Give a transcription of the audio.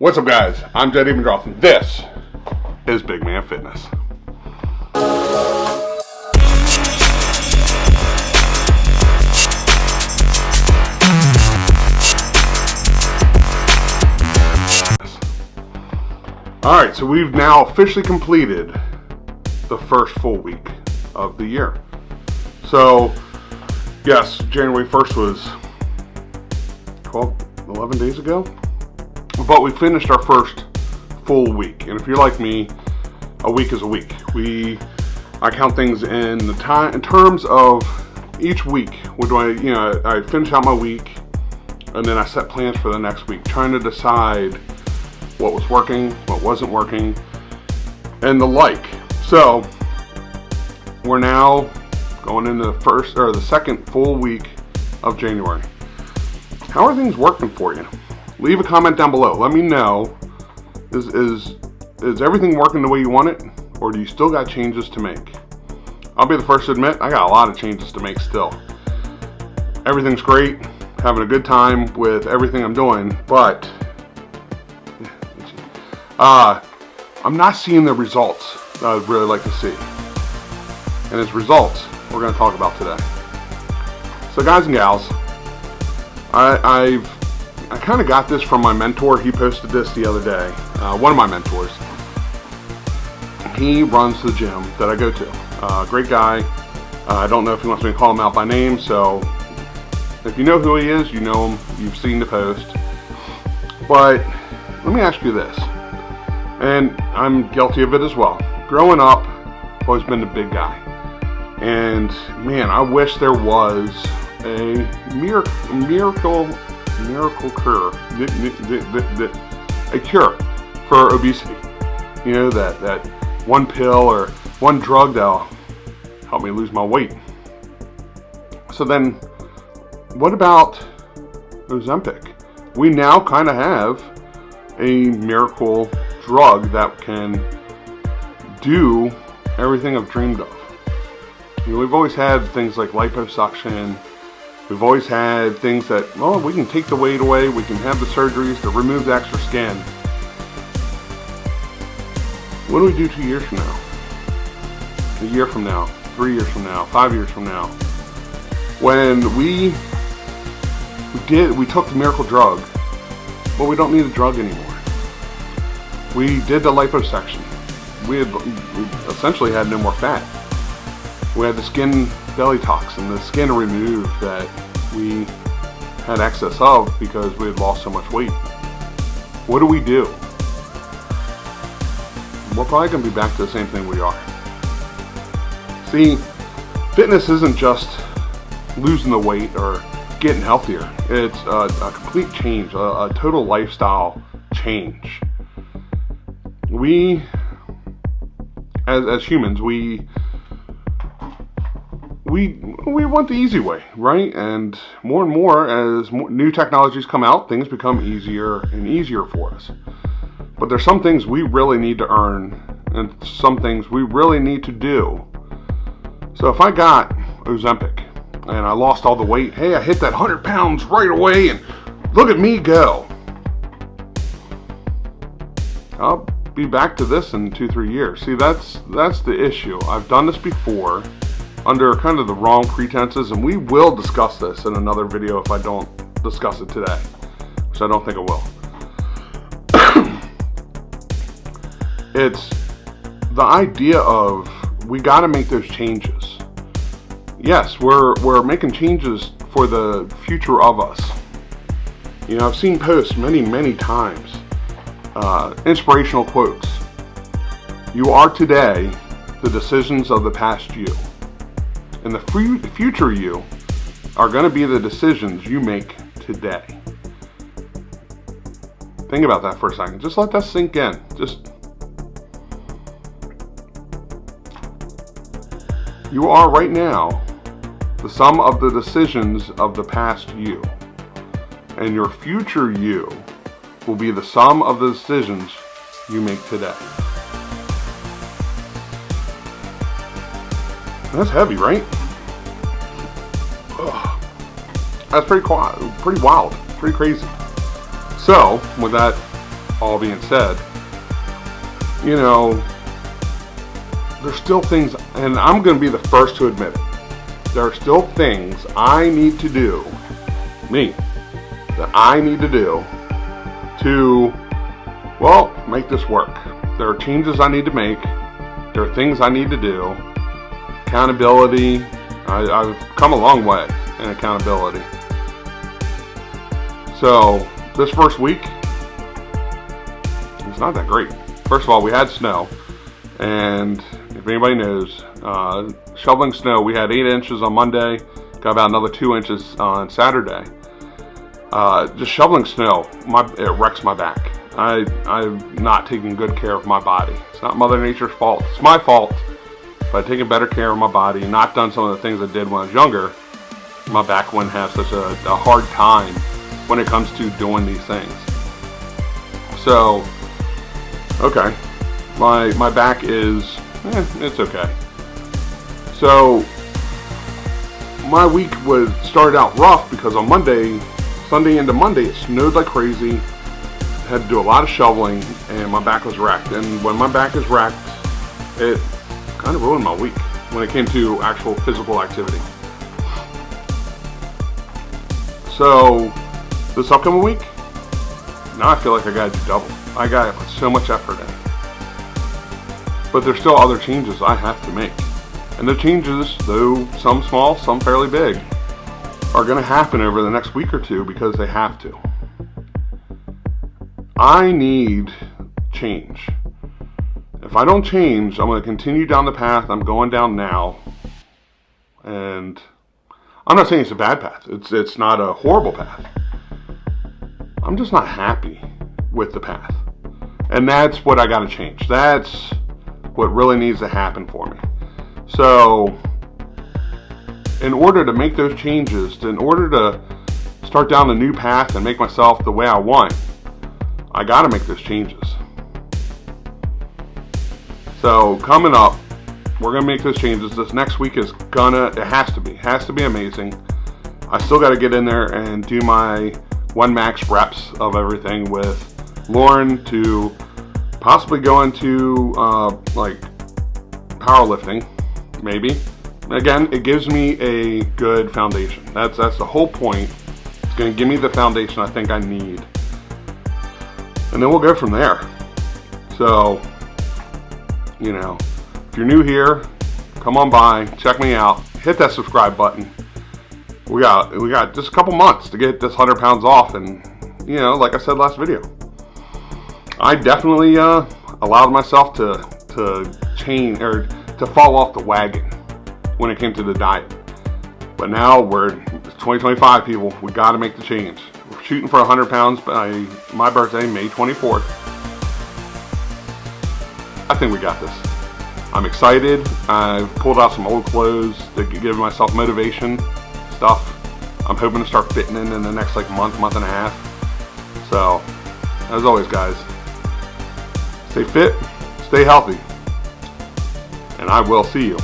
What's up, guys? I'm Jed Evendroth. This is Big Man Fitness. Alright, so we've now officially completed the first full week of the year. So, yes, January 1st was 11 days ago. But we finished our first full week. And if you're like me, a week is a week. I count things in the time in terms of each week. What do I finish out my week, and then I set plans for the next week, trying to decide what was working, what wasn't working, and the like. So we're now going into the second full week of January. How are things working for you? Leave a comment down below. Let me know, is everything working the way you want it, or do you still got changes to make? I'll be the first to admit, I got a lot of changes to make still. Everything's great, having a good time with everything I'm doing, but I'm not seeing the results that I'd really like to see. And as results, we're going to talk about today. So guys and gals, I kind of got this from my mentor. He posted this the other day. One of my mentors. He runs the gym that I go to. Great guy. I don't know if he wants me to call him out by name, so if you know who he is, you know him. You've seen the post. But let me ask you this, and I'm guilty of it as well. Growing up, I've always been the big guy. And man, I wish there was a miracle cure, a cure for obesity. You know, that one pill or one drug that'll help me lose my weight. So then, what about Ozempic? We now kind of have a miracle drug that can do everything I've dreamed of. You know, we've always had things like liposuction. We've always had things that, we can take the weight away, we can have the surgeries to remove the extra skin. What do we do 2 years from now? A year from now, 3 years from now, 5 years from now? When we took the miracle drug, but we don't need a drug anymore. We did the liposuction. We essentially had no more fat. We had the skin belly toxin, the skin removed that we had excess of because we had lost so much weight. What do? We're probably going to be back to the same thing we are. See, fitness isn't just losing the weight or getting healthier. It's a complete change, a total lifestyle change. We, as humans, we want the easy way, right? And more as new technologies come out, things become easier and easier for us. But there's some things we really need to earn, and some things we really need to do. So if I got Ozempic and I lost all the weight, hey, I hit that 100 pounds right away, and look at me go. I'll be back to this in 2-3 years. See, that's the issue. I've done this before, under kind of the wrong pretenses, and we will discuss this in another video if I don't discuss it today, which I don't think I will. It's the idea of we got to make those changes. Yes, we're making changes for the future of us. You know, I've seen posts many times, inspirational quotes. You are today the decisions of the past you. And the future you are going to be the decisions you make today. Think about that for a second. Just let that sink in. You are right now the sum of the decisions of the past you. And your future you will be the sum of the decisions you make today. That's heavy, right? Ugh. That's pretty wild, pretty crazy. So, with that all being said, you know, there's still things, and I'm going to be the first to admit it. There are still things I need to do, that I need to do to, well, make this work. There are changes I need to make. There are things I need to do. Accountability. I've come a long way in accountability. So, this first week, it's not that great. First of all, we had snow, and if anybody knows, shoveling snow, we had 8 inches on Monday, got about another 2 inches on Saturday. Just shoveling snow, it wrecks my back. I'm not taking good care of my body. It's not Mother Nature's fault. It's my fault. By taking better care of my body, not done some of the things I did when I was younger, my back wouldn't have such a hard time when it comes to doing these things. So, okay, my back is, it's okay. So, my week started out rough because on Sunday into Monday, it snowed like crazy. I had to do a lot of shoveling, and my back was wrecked. And when my back is wrecked, it kind of ruined my week when it came to actual physical activity. So, this upcoming week, now I feel like I gotta do double. I gotta put so much effort in. But there's still other changes I have to make. And the changes, though some small, some fairly big, are gonna happen over the next week or two because they have to. I need change. If I don't change, I'm going to continue down the path I'm going down now. And I'm not saying it's a bad path. It's not a horrible path. I'm just not happy with the path. And that's what I got to change. That's what really needs to happen for me. So, in order to make those changes, in order to start down the new path and make myself the way I want, I got to make those changes. So coming up, we're gonna make those changes. This next week it has to be amazing. I still got to get in there and do my 1 max reps of everything with Lauren to possibly go into like powerlifting, maybe. Again, it gives me a good foundation. That's the whole point. It's gonna give me the foundation I think I need, and then we'll go from there. So, you know, if you're new here, come on by, check me out, hit that subscribe button. We got just a couple months to get this 100 pounds off, and you know, like I said last video, I definitely allowed myself to change or to fall off the wagon when it came to the diet. But now it's 2025, people. We got to make the change. We're shooting for 100 pounds by my birthday, May 24th. I think we got this. I'm excited. I've pulled out some old clothes to give myself motivation stuff. I'm hoping to start fitting in the next month and a half. So, as always, guys, stay fit, stay healthy, and I will see you